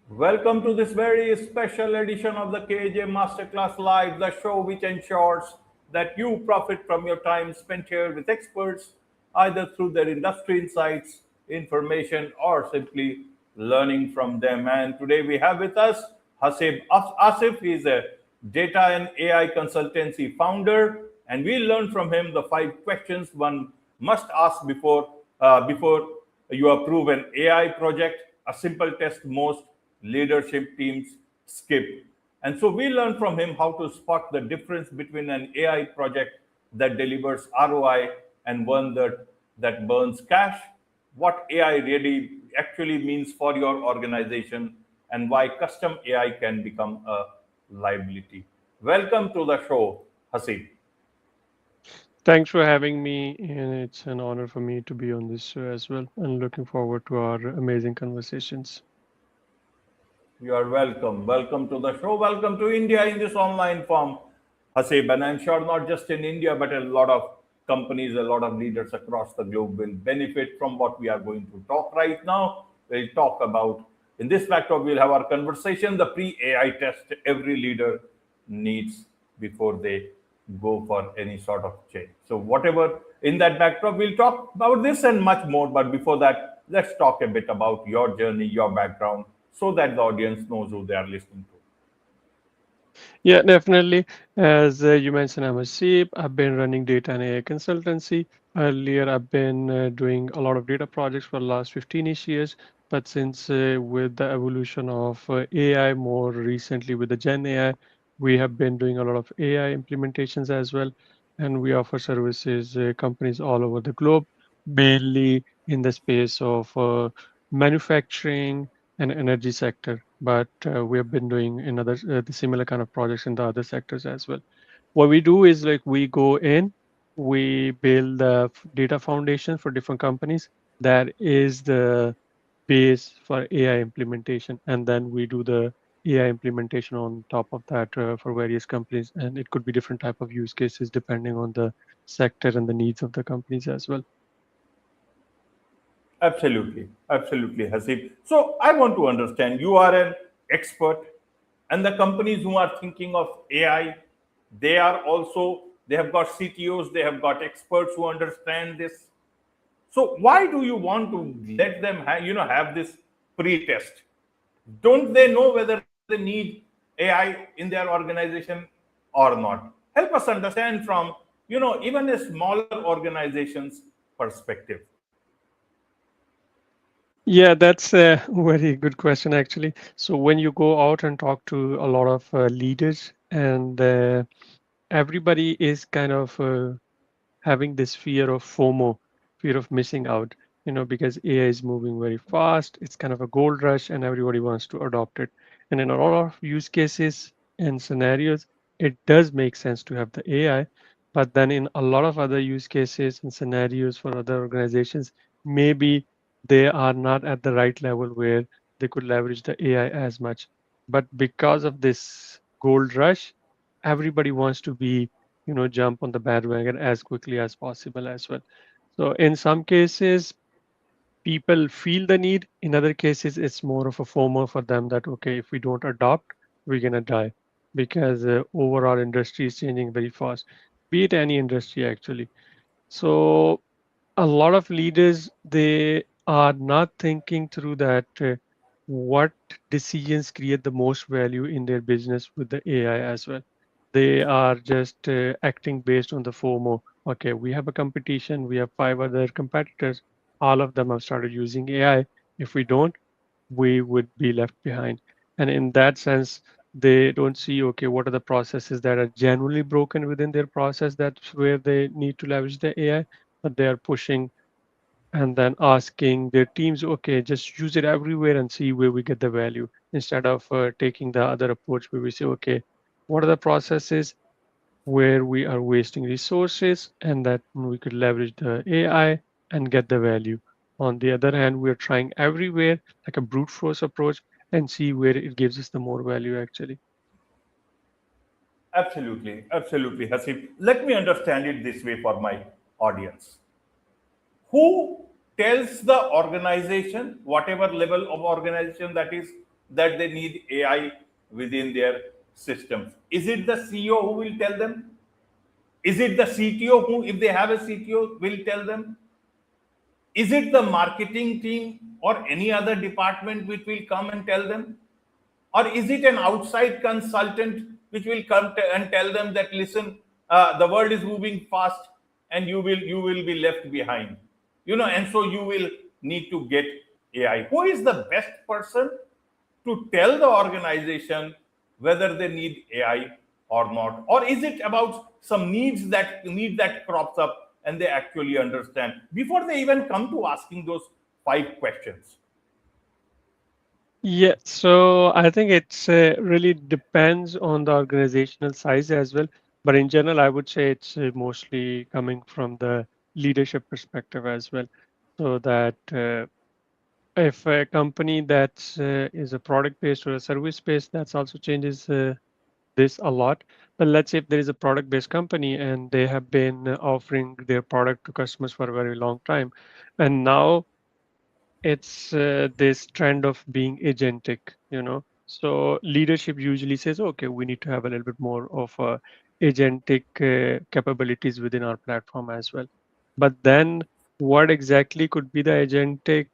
Welcome to this very special edition of the KAJ Masterclass Live, the show which ensures that you profit from your time spent here with experts, either through their industry insights, information, or simply learning from them. And today we have with us Haseeb Asif. He is a data and AI consultancy founder, and we learn from him the 5 questions one must ask before you approve an AI project. A simple test most leadership teams skip. And so we learn from him how to spot the difference between an AI project that delivers ROI and one that burns cash, what AI really actually means for your organization, and why custom AI can become a liability. Welcome to the show, Haseeb. Thanks for having me, and it's an honor for me to be on this show as well. And looking forward to our amazing conversations. You are welcome. Welcome to the show. Welcome to India in this online form, Hasib. And I'm sure not just in India, but a lot of companies, a lot of leaders across the globe will benefit from what we are going to talk right now. We'll talk about, in this backdrop, we'll have our conversation, the pre AI test every leader needs before they go for any sort of change. So, whatever in that backdrop, we'll talk about this and much more. But before that, let's talk a bit about your journey, your background, so that the audience knows who they are listening to. Yeah, definitely. As you mentioned, I'm Haseeb. I've been running data and AI consultancy. Earlier, I've been doing a lot of data projects for the last 15-ish years. But since with the evolution of AI, more recently with the Gen AI, we have been doing a lot of AI implementations as well. And we offer services companies all over the globe, mainly in the space of manufacturing and energy sector, but we have been doing in other the similar kind of projects in the other sectors as well. What we do is like we go in, we build the data foundation for different companies. That is the base for AI implementation, and then we do the AI implementation on top of that for various companies, and it could be different type of use cases depending on the sector and the needs of the companies as well. Absolutely, absolutely, Hasib. So I want to understand you are an expert, and the companies who are thinking of AI, they are also they have got CTOs, they have got experts who understand this. So why do you want to let them have this pre-test? Don't they know whether they need AI in their organization or not? Help us understand from even a smaller organization's perspective. Yeah, that's a very good question, actually. So when you go out and talk to a lot of leaders, and everybody is kind of having this fear of FOMO, fear of missing out, because AI is moving very fast. It's kind of a gold rush, and everybody wants to adopt it. And in a lot of use cases and scenarios, it does make sense to have the AI. But then in a lot of other use cases and scenarios for other organizations, maybe they are not at the right level where they could leverage the AI as much. But because of this gold rush, everybody wants to be jump on the bandwagon as quickly as possible as well. So in some cases people feel the need, in other cases it's more of a FOMO for them that okay, if we don't adopt, we're going to die, because overall industry is changing very fast, be it any industry actually. So a lot of leaders, they are not thinking through that what decisions create the most value in their business with the AI as well. They are just acting based on the FOMO. Okay, we have a competition, we have 5 other competitors, all of them have started using AI. If we don't, we would be left behind. And in that sense, they don't see, okay, what are the processes that are genuinely broken within their process, that's where they need to leverage the AI, but they are pushing and then asking their teams, okay, just use it everywhere and see where we get the value, instead of taking the other approach where we say, okay, what are the processes where we are wasting resources and that we could leverage the AI and get the value. On the other hand, we're trying everywhere, like a brute force approach, and see where it gives us the more value actually. Absolutely, absolutely, Hasib. Let me understand it this way for my audience. Who tells the organization, whatever level of organization that is, that they need AI within their systems? Is it the CEO who will tell them? Is it the CTO who, if they have a CTO, will tell them? Is it the marketing team or any other department which will come and tell them? Or is it an outside consultant which will come and tell them that, listen, the world is moving fast and you will be left behind, and so you will need to get AI? Who is the best person to tell the organization whether they need AI or not? Or is it about some need that crops up and they actually understand before they even come to asking those 5 questions? Yeah, so I think it's really depends on the organizational size as well. But in general, I would say it's mostly coming from the leadership perspective as well. So that if a company that is a product based or a service based, that's also changes this a lot. But let's say if there is a product based company and they have been offering their product to customers for a very long time, and now it's this trend of being agentic, so leadership usually says, okay, we need to have a little bit more of agentic capabilities within our platform as well. But then what exactly could be the agentic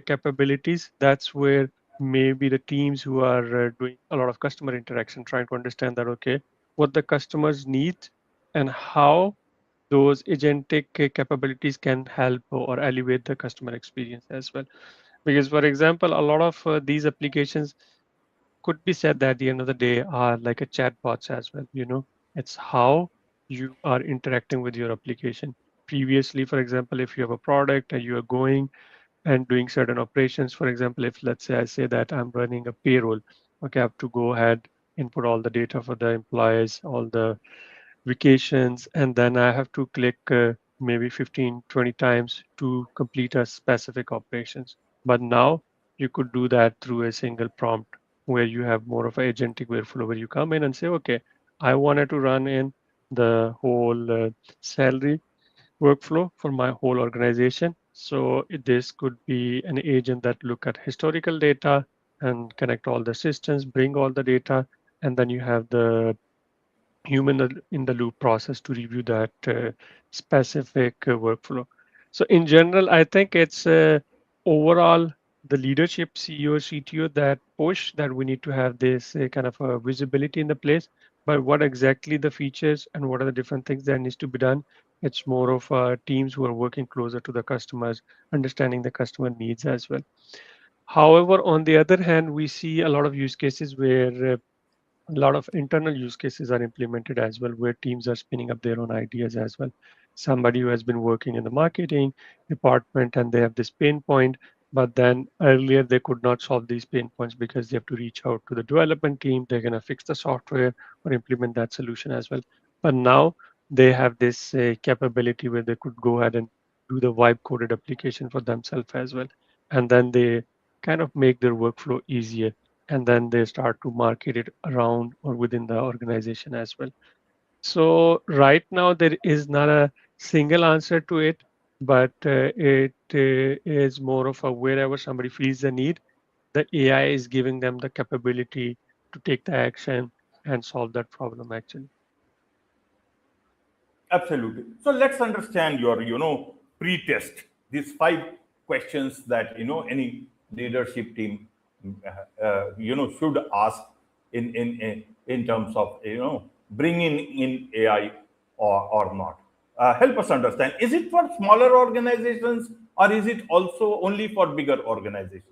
capabilities? That's where maybe the teams who are doing a lot of customer interaction trying to understand that, okay, what the customers need and how those agentic capabilities can help or elevate the customer experience as well. Because, for example, a lot of these applications could be said that at the end of the day are like a chatbots as well. It's how you are interacting with your application. Previously, for example, if you have a product and you are going and doing certain operations, for example, if let's say I say that I'm running a payroll, okay, I have to go ahead, input all the data for the employees, all the vacations, and then I have to click maybe 15, 20 times to complete a specific operations. But now you could do that through a single prompt where you have more of an agentic workflow where you come in and say, okay, I wanted to run in the whole salary workflow for my whole organization. So this could be an agent that look at historical data and connect all the systems, bring all the data, and then you have the human in the loop process to review that specific workflow. So in general, I think it's overall the leadership, CEO, CTO, that push that we need to have this kind of visibility in the place. But what exactly the features and what are the different things that needs to be done? It's more of teams who are working closer to the customers, understanding the customer needs as well. However, on the other hand, we see a lot of use cases where a lot of internal use cases are implemented as well, where teams are spinning up their own ideas as well. Somebody who has been working in the marketing department and they have this pain point, but then earlier they could not solve these pain points because they have to reach out to the development team. They're going to fix the software or implement that solution as well. But now they have this capability where they could go ahead and do the vibe coded application for themselves as well. And then they kind of make their workflow easier, and then they start to market it around or within the organization as well. So right now there is not a single answer to it, but it is more of a wherever somebody feels the need, the AI is giving them the capability to take the action and solve that problem actually. Absolutely. So let's understand your, pre-test. These 5 questions that any leadership team, should ask in terms of bringing in AI or not. Help us understand. Is it for smaller organizations or is it also only for bigger organizations?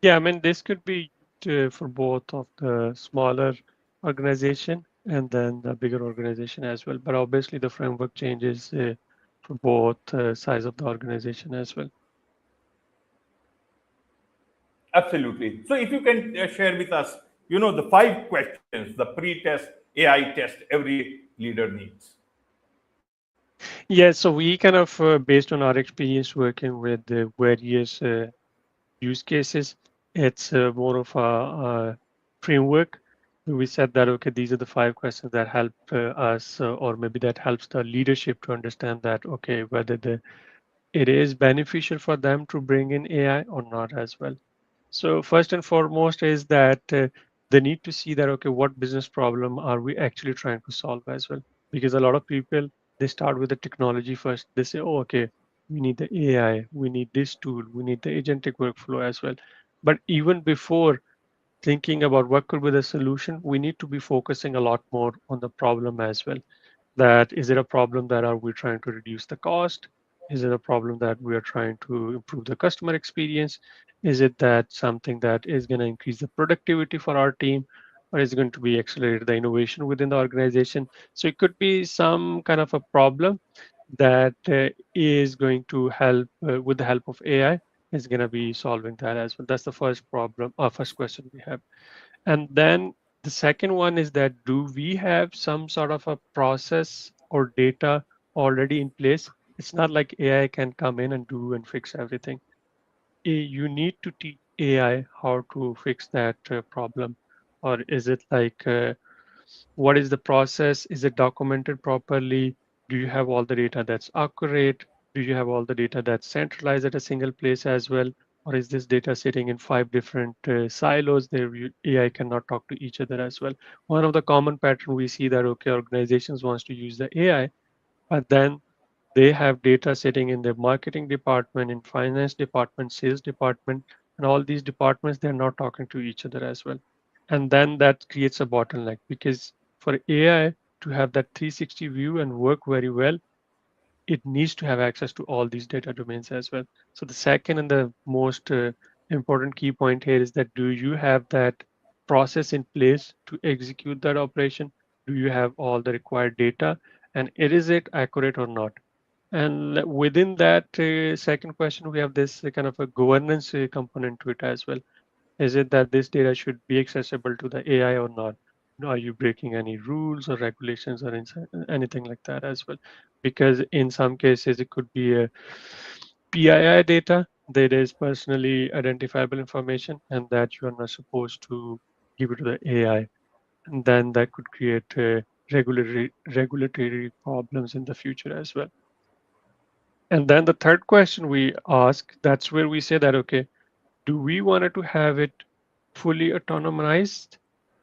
Yeah, I mean, this could be for both of the smaller organization and then the bigger organization as well. But obviously, the framework changes for both size of the organization as well. Absolutely. So if you can share with us, the 5 questions, the pre-test AI test every leader needs. Yeah, so we kind of, based on our experience working with the various use cases, it's more of a framework. We said that, okay, these are the 5 questions that help us, or maybe that helps the leadership to understand that, okay, whether it is beneficial for them to bring in AI or not as well. So first and foremost is that they need to see that, okay, what business problem are we actually trying to solve as well? Because a lot of people, they start with the technology first. They say, oh, okay, we need the AI, we need this tool, we need the agentic workflow as well. But even before thinking about what could be the solution, we need to be focusing a lot more on the problem as well. That is it a problem that are we trying to reduce the cost? Is it a problem that we are trying to improve the customer experience? Is it that something that is going to increase the productivity for our team? Or is it going to be accelerate the innovation within the organization? So it could be some kind of a problem that is going to help with the help of AI is going to be solving that as well. That's the first problem, first question we have. And then the second one is that do we have some sort of a process or data already in place? It's not like AI can come in and do and fix everything. You need to teach AI how to fix that problem. Or is it like what is the process? Is it documented properly? Do you have all the data that's accurate? Do you have all the data that's centralized at a single place as well? Or is this data sitting in five different silos there AI cannot talk to each other as well? One of the common pattern we see that, okay, organizations wants to use the AI, but then they have data sitting in their marketing department, in finance department, sales department, and all these departments, they're not talking to each other as well. And then that creates a bottleneck because for AI to have that 360 view and work very well, it needs to have access to all these data domains as well. So the second and the most important key point here is that do you have that process in place to execute that operation? Do you have all the required data? And is it accurate or not? And within that second question, we have this kind of a governance component to it as well. Is it that this data should be accessible to the AI or not? Are you breaking any rules or regulations or anything like that as well? Because in some cases, it could be a PII data that is personally identifiable information and that you are not supposed to give it to the AI. And then that could create regulatory problems in the future as well. And then the third question we ask, that's where we say that, okay, do we want to have it fully autonomized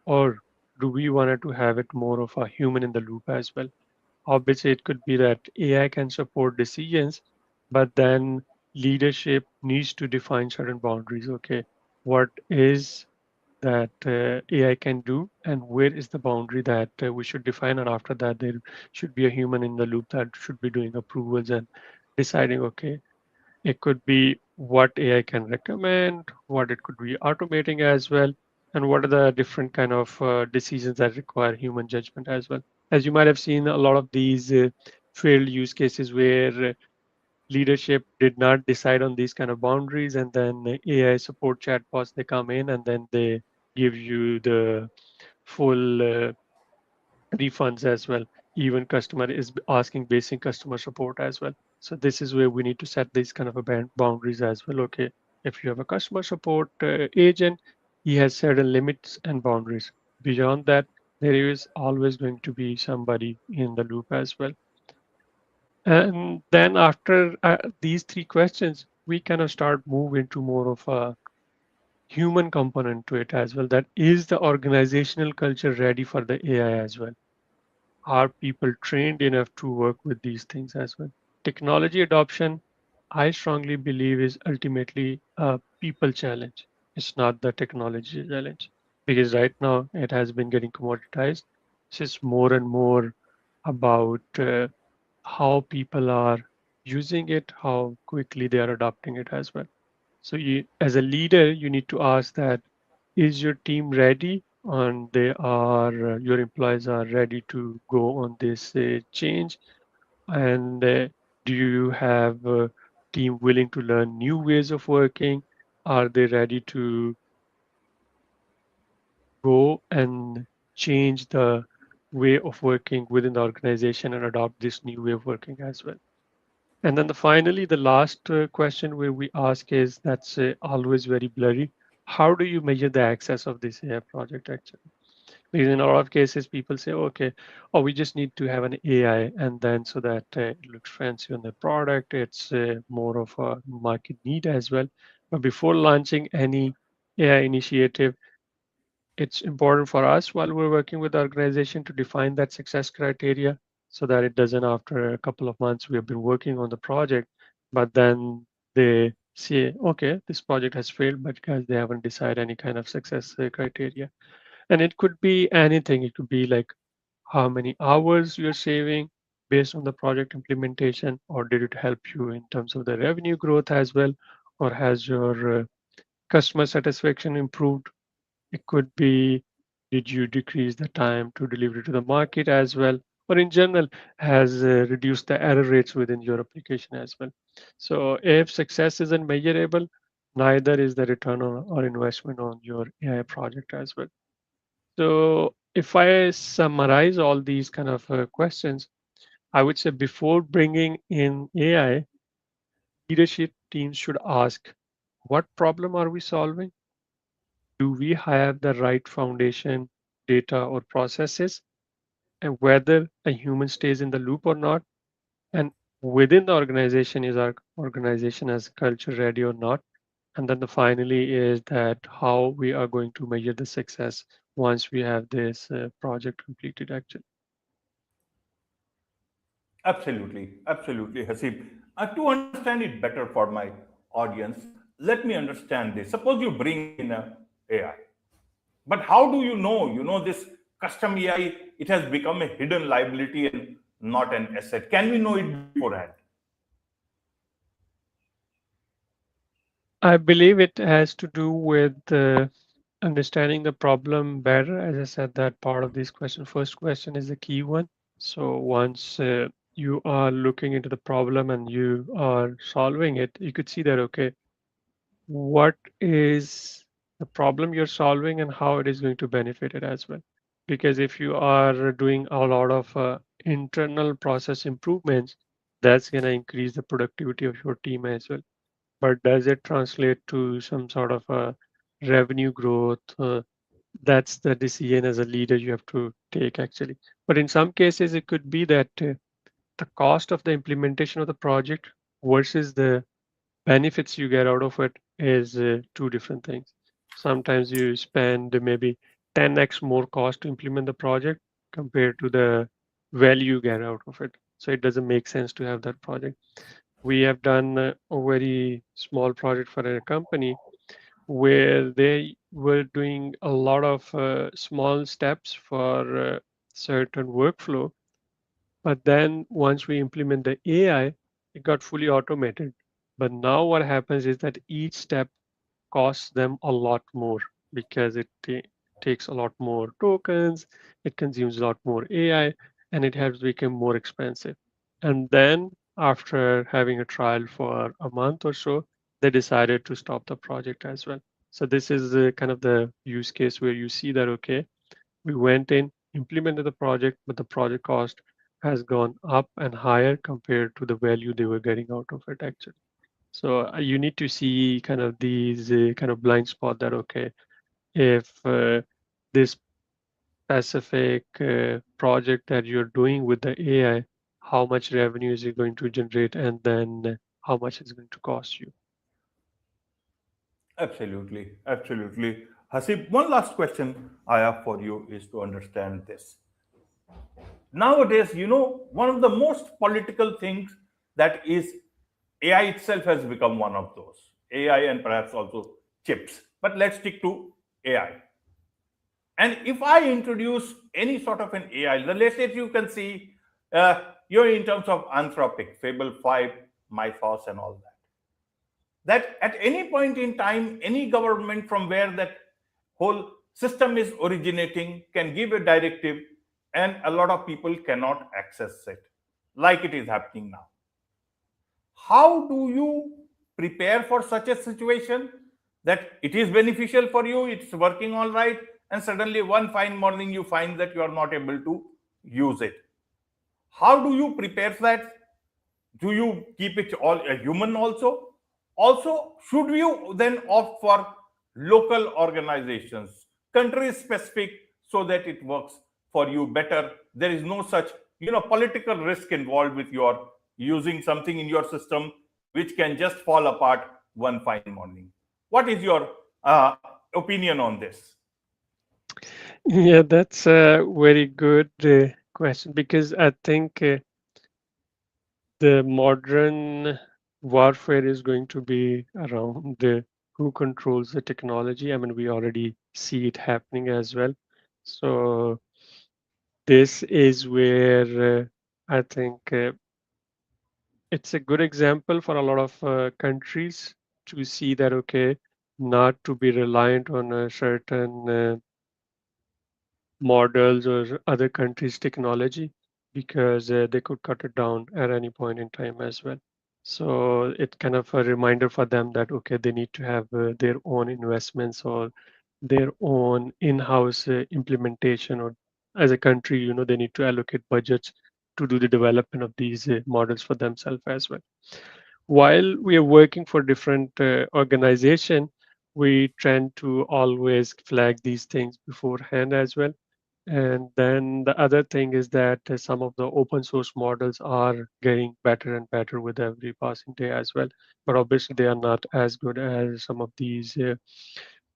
or do we want to have it more of a human in the loop as well? Obviously, it could be that AI can support decisions, but then leadership needs to define certain boundaries. Okay, what is that AI can do, and where is the boundary that we should define? And after that, there should be a human in the loop that should be doing approvals and deciding, okay, it could be what AI can recommend, what it could be automating as well, and what are the different kind of decisions that require human judgment as well. As you might have seen, a lot of these failed use cases where leadership did not decide on these kind of boundaries, and then AI support chatbots they come in and then they give you the full refunds as well. Even customer is asking basic customer support as well. So this is where we need to set these kind of a boundaries as well. Okay, if you have a customer support agent, he has certain limits and boundaries. Beyond that, there is always going to be somebody in the loop as well. And then after these three questions, we kind of start move into more of a human component to it as well. That is the organizational culture ready for the AI as well? Are people trained enough to work with these things as well? Technology adoption, I strongly believe, is ultimately a people challenge. It's not the technology challenge because right now it has been getting commoditized. It's just more and more about how people are using it, how quickly they are adopting it as well. So you, as a leader, you need to ask that, is your team ready and they are, your employees are ready to go on this change? And do you have a team willing to learn new ways of working? Are they ready to go and change the way of working within the organization and adopt this new way of working as well? And then finally, the last question where we ask is that's always very blurry. How do you measure the access of this AI project actually? Because in a lot of cases, people say, okay, oh, we just need to have an AI, and then so that it looks fancy on the product, it's more of a market need as well. But before launching any AI initiative, it's important for us while we're working with the organization to define that success criteria so that it doesn't, after a couple of months, we have been working on the project, but then they say, okay, this project has failed, but because they haven't decided any kind of success criteria. And it could be anything. It could be like how many hours you're saving based on the project implementation, or did it help you in terms of the revenue growth as well, or has your customer satisfaction improved? It could be, did you decrease the time to delivery to the market as well? Or in general, has reduced the error rates within your application as well. So if success isn't measurable, neither is the return on or investment on your AI project as well. So if I summarize all these kind of questions, I would say before bringing in AI, leadership teams should ask, what problem are we solving? Do we have the right foundation, data, or processes, and whether a human stays in the loop or not? And within the organization, is our organization as culture ready or not? And then the finally is that how we are going to measure the success once we have this project completed actually. Absolutely, absolutely, Hasib. To understand it better for my audience, let me understand this. Suppose you bring in a AI, but how do you know? You know this custom AI, it has become a hidden liability and not an asset. Can we know it beforehand? I believe it has to do with understanding the problem better. As I said, that part of this question, first question is the key one. So once you are looking into the problem and you are solving it, you could see that, okay, what is the problem you're solving and how it is going to benefit it as well. Because if you are doing a lot of internal process improvements, that's going to increase the productivity of your team as well. But does it translate to some sort of a revenue growth? That's the decision as a leader you have to take actually. But in some cases, it could be that the cost of the implementation of the project versus the benefits you get out of it is two different things. Sometimes you spend maybe 10x more cost to implement the project compared to the value you get out of it. So it doesn't make sense to have that project. We have done a very small project for a company where they were doing a lot of small steps for certain workflow. But then once we implement the AI, it got fully automated. But now what happens is that each step costs them a lot more because it takes a lot more tokens, it consumes a lot more AI, and it has become more expensive. And then after having a trial for a month or so, they decided to stop the project as well. So this is kind of the use case where you see that, okay, we went in, implemented the project, but the project cost has gone up and higher compared to the value they were getting out of it actually. So you need to see kind of these kind of blind spot that, okay, if this specific project that you're doing with the AI, how much revenue is it going to generate, and then how much is going to cost you. Absolutely, absolutely. Hasib, one last question I have for you is to understand this. Nowadays, one of the most political things that is AI itself has become one of those. AI and perhaps also chips. But let's stick to AI. And if I introduce any sort of an AI, the latest you can see, you're in terms of Anthropic, Fable 5, Mythos, and all that at any point in time, any government from where that whole system is originating can give a directive, and a lot of people cannot access it, like it is happening now. How do you prepare for such a situation that it is beneficial for you, it's working all right, and suddenly one fine morning you find that you are not able to use it? How do you prepare for that? Do you keep it all a human also? Should you then opt for local organizations, country specific, so that it works for you better? There is no such political risk involved with your using something in your system which can just fall apart one fine morning. What is your opinion on this? Yeah, that's a very good question because I think the modern warfare is going to be around who controls the technology. I mean, we already see it happening as well. So this is where I think it's a good example for a lot of countries to see that, okay, not to be reliant on a certain models or other countries' technology because they could cut it down at any point in time as well. So it's kind of a reminder for them that, okay, they need to have their own investments or their own in-house implementation, or as a country, they need to allocate budgets to do the development of these models for themselves as well. While we are working for different organization, we tend to always flag these things beforehand as well. And then the other thing is that some of the open source models are getting better and better with every passing day as well. But obviously, they are not as good as some of these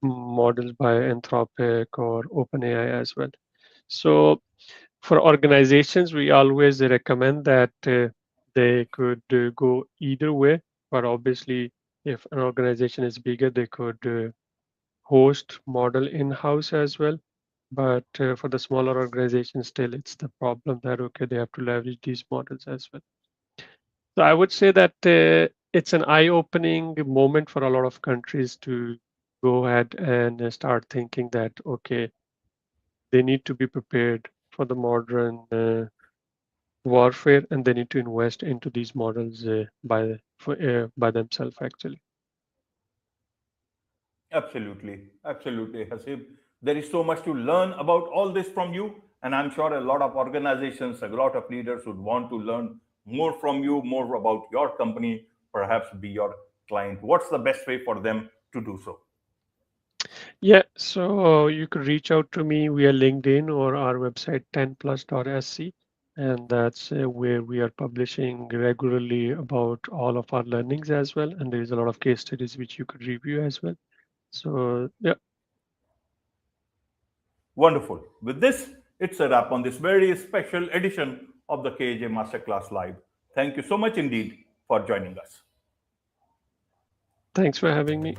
models by Anthropic or OpenAI as well. So for organizations, we always recommend that they could go either way. But obviously, if an organization is bigger, they could host model in-house as well. But for the smaller organizations, still it's the problem that, okay, they have to leverage these models as well. So I would say that it's an eye-opening moment for a lot of countries to go ahead and start thinking that, okay, they need to be prepared for the modern warfare, and they need to invest into these models by themselves actually. Absolutely, absolutely, Hasib. There is so much to learn about all this from you, and I'm sure a lot of organizations, a lot of leaders would want to learn more from you, more about your company, perhaps be your client. What's the best way for them to do so? Yeah, so you could reach out to me via LinkedIn or our website 10plus.sc, and that's where we are publishing regularly about all of our learnings as well. And there is a lot of case studies which you could review as well. So yeah, Wonderful. With this, it's a wrap on this very special edition of the KAJ Masterclass Live. Thank you so much indeed for joining us. thanks for having me.